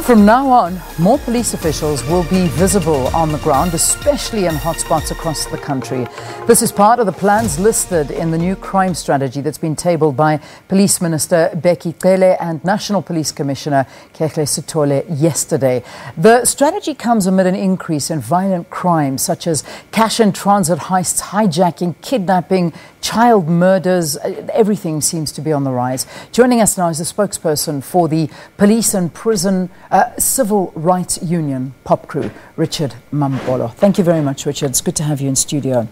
From now on, more police officials will be visible on the ground, especially in hotspots across the country. This is part of the plans listed in the new crime strategy that's been tabled by Police Minister Bheki Cele and National Police Commissioner Khehla Sitole yesterday. The strategy comes amid an increase in violent crimes such as cash-in-transit heists, hijacking, kidnapping, child murders. Everything seems to be on the rise. Joining us now is the spokesperson for the Police and Prison Civil Rights Union, POPCRU, Richard Mamabolo. Thank you very much, Richard. It's good to have you in studio.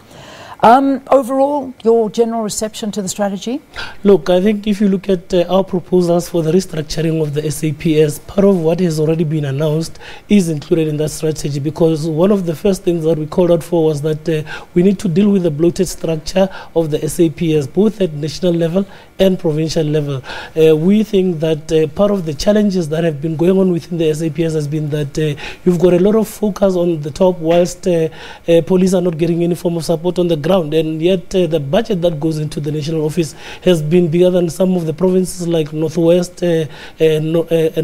Overall, your general reception to the strategy? Look, I think if you look at our proposals for the restructuring of the SAPS, part of what has already been announced is included in that strategy, because one of the first things that we called out for was that we need to deal with the bloated structure of the SAPS, both at national level and provincial level. We think that part of the challenges that have been going on within the SAPS has been that you've got a lot of focus on the top whilst police are not getting any form of support on the ground. And yet the budget that goes into the national office has been bigger than some of the provinces like Northwest and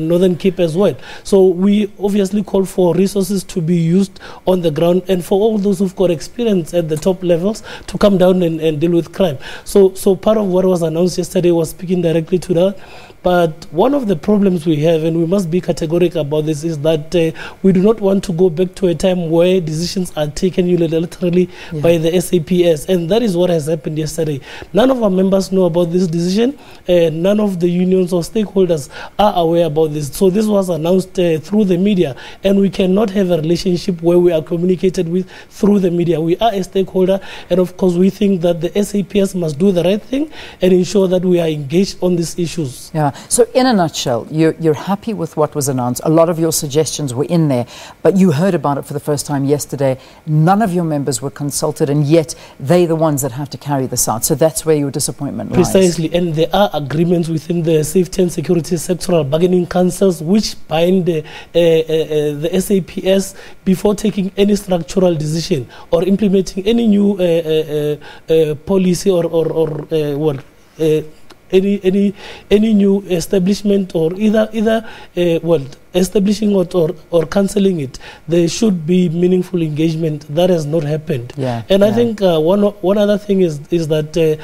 Northern Cape as well. So we obviously call for resources to be used on the ground and for all those who've got experience at the top levels to come down and deal with crime. So part of what was announced yesterday was speaking directly to that. But one of the problems we have, and we must be categorical about this, is that we do not want to go back to a time where decisions are taken unilaterally by the SAPS. And that is what has happened yesterday. None of our members know about this decision. None of the unions or stakeholders are aware about this. So this was announced through the media. And we cannot have a relationship where we are communicated with through the media. We are a stakeholder. And of course, we think that the SAPS must do the right thing and ensure that we are engaged on these issues. Yeah. So in a nutshell, you're happy with what was announced. A lot of your suggestions were in there, but you heard about it for the first time yesterday. None of your members were consulted, and yet they're the ones that have to carry this out. So that's where your disappointment lies. Precisely, and there are agreements within the Safety and Security Sectoral Bargaining Councils which bind the SAPS before taking any structural decision or implementing any new policy or any new establishment, or either establishing or cancelling it. There should be meaningful engagement. That has not happened. I think one other thing is that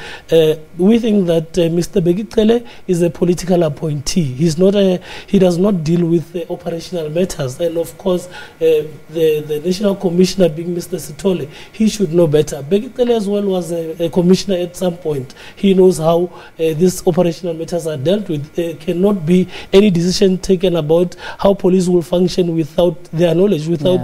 we think that Mr. Bheki Cele is a political appointee. He does not deal with operational matters. And of course, the national commissioner being Mr. Sitole, he should know better. Bheki Cele as well was a commissioner at some point. He knows how these operational matters are dealt with. There cannot be any decision taken about how police will function without their knowledge, without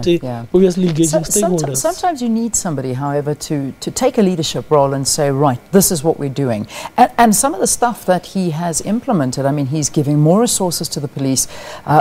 obviously engaging stakeholders. Sometimes you need somebody, however, to take a leadership role and say, right, this is what we're doing. And some of the stuff that he has implemented, I mean, he's giving more resources to the police,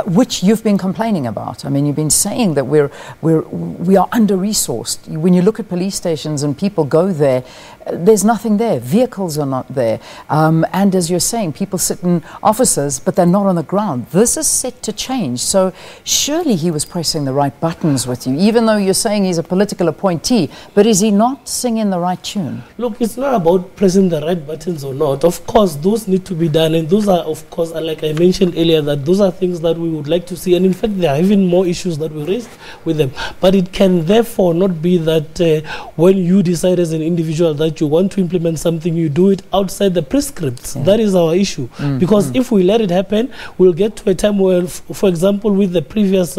which you've been complaining about. I mean, you've been saying that we are under-resourced. When you look at police stations and people go there, there's nothing there. Vehicles are not there. And as you're saying, people sit in offices, but they're not on the ground. This is set to change. So surely he was pressing the right buttons with you, even though you're saying he's a political appointee. But is he not singing the right tune? Look, it's not about pressing the right buttons or not. Of course, those need to be done. And those are, of course, like I mentioned earlier, that those are things that we would like to see. And in fact, there are even more issues that we raised with them. But it can therefore not be that when you decide as an individual that you want to implement something, you do it outside the prescripts. That is our issue. Because if we let it happen, we'll get to a time where, for example, with the previous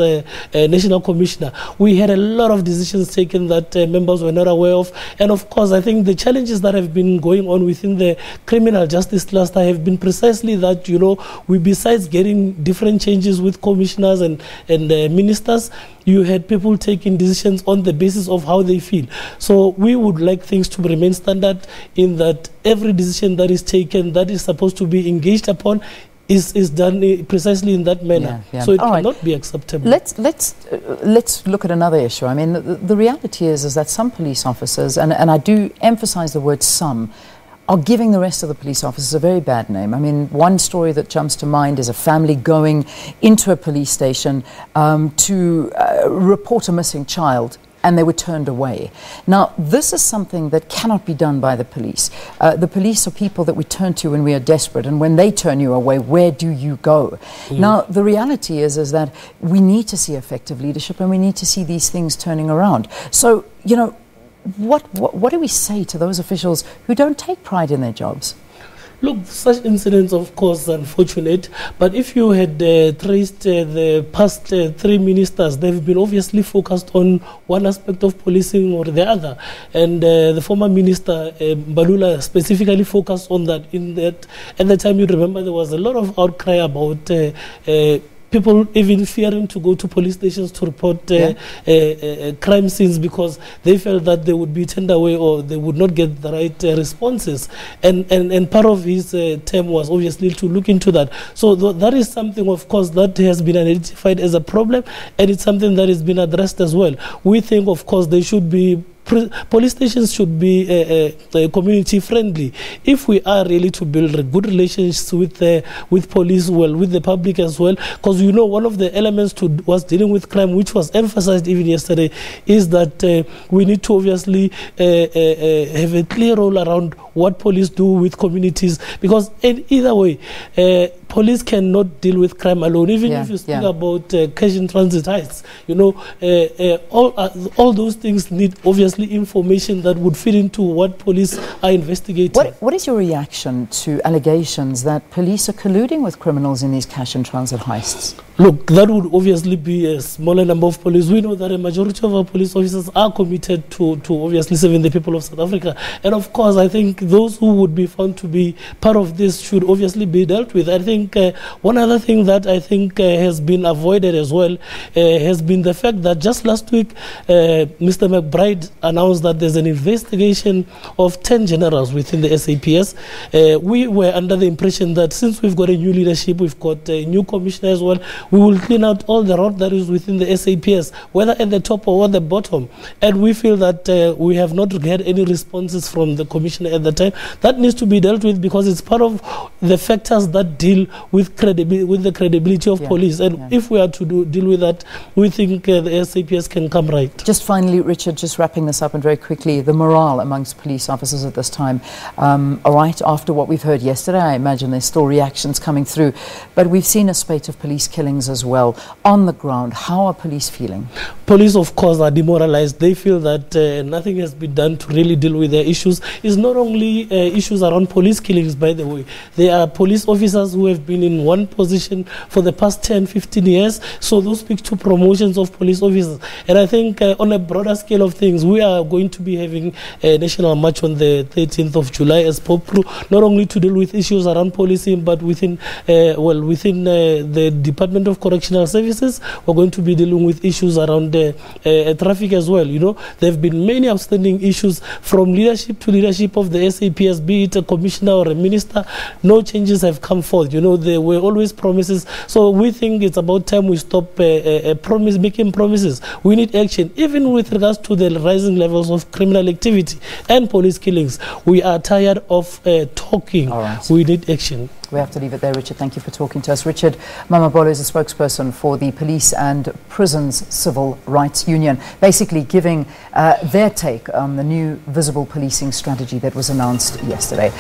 national commissioner, we had a lot of decisions taken that members were not aware of. And of course, I think the challenges that have been going on within the criminal justice cluster have been precisely that, we, besides getting different changes with commissioners and ministers, you had people taking decisions on the basis of how they feel. So we would like things to remain standard in that every decision that is taken that is supposed to be engaged upon is done precisely in that manner. So it cannot be acceptable. Let's look at another issue. I mean, the reality is that some police officers, and I do emphasize the word some, are giving the rest of the police officers a very bad name. I mean, one story that jumps to mind is a family going into a police station to report a missing child. and they were turned away. Now, this is something that cannot be done by the police. The police are people that we turn to when we are desperate, and when they turn you away, where do you go? Now, the reality is that we need to see effective leadership, and we need to see these things turning around. So, you know, what do we say to those officials who don't take pride in their jobs? Look, such incidents, of course, are unfortunate. But if you had traced the past 3 ministers, they've been obviously focused on one aspect of policing or the other. And the former minister, Balula, specifically focused on that. In that, at the time, you remember there was a lot of outcry about people even fearing to go to police stations to report crime scenes because they felt that they would be turned away or they would not get the right responses. And part of his term was obviously to look into that. So that is something, of course, that has been identified as a problem, and it's something that has been addressed as well. We think, of course, they should be police stations should be community friendly. If we are really to build good relations with police, well, with the public as well, because you know one of the elements was dealing with crime, which was emphasized even yesterday, is that we need to obviously have a clear role around what police do with communities, because in either way, police cannot deal with crime alone. Even if you speak about cash in transit heists, you know, all those things need obviously information that would fit into what police are investigating. What is your reaction to allegations that police are colluding with criminals in these cash in transit heists? Look, that would obviously be a smaller number of police. We know that a majority of our police officers are committed to obviously serving the people of South Africa. And of course, I think those who would be found to be part of this should obviously be dealt with. I think one other thing that I think has been avoided as well has been the fact that just last week, Mr. McBride announced that there's an investigation of 10 generals within the SAPS. We were under the impression that since we've got a new leadership, we've got a new commissioner as well, we will clean out all the rot that is within the SAPS, whether at the top or at the bottom. And we feel that we have not had any responses from the commissioner at the time. That needs to be dealt with because it's part of the factors that deal with the credibility of police. And if we are to deal with that, we think the SAPS can come right. Just finally, Richard, just wrapping this up and very quickly, the morale amongst police officers at this time. All right, after what we've heard yesterday, I imagine there's still reactions coming through. But we've seen a spate of police killings as well. On the ground, how are police feeling? Police, of course, are demoralized. They feel that nothing has been done to really deal with their issues. It's not only issues around police killings, by the way. There are police officers who have been in one position for the past 10, 15 years. So those speak to promotions of police officers. And I think on a broader scale of things, we are going to be having a national march on the 13th of July as POPCRU, not only to deal with issues around policing, but within the Department of Correctional Services, we're going to be dealing with issues around traffic as well. You know, there have been many outstanding issues from leadership to leadership of the SAPS, be it a commissioner or a minister. No changes have come forth. You know, there were always promises. So we think it's about time we stop making promises. We need action, even with regards to the rising levels of criminal activity and police killings. We are tired of talking. All right. We need action. We have to leave it there, Richard. Thank you for talking to us. Richard Mamabolo is a spokesperson for the Police and Prisons Civil Rights Union, basically giving their take on the new visible policing strategy that was announced yesterday.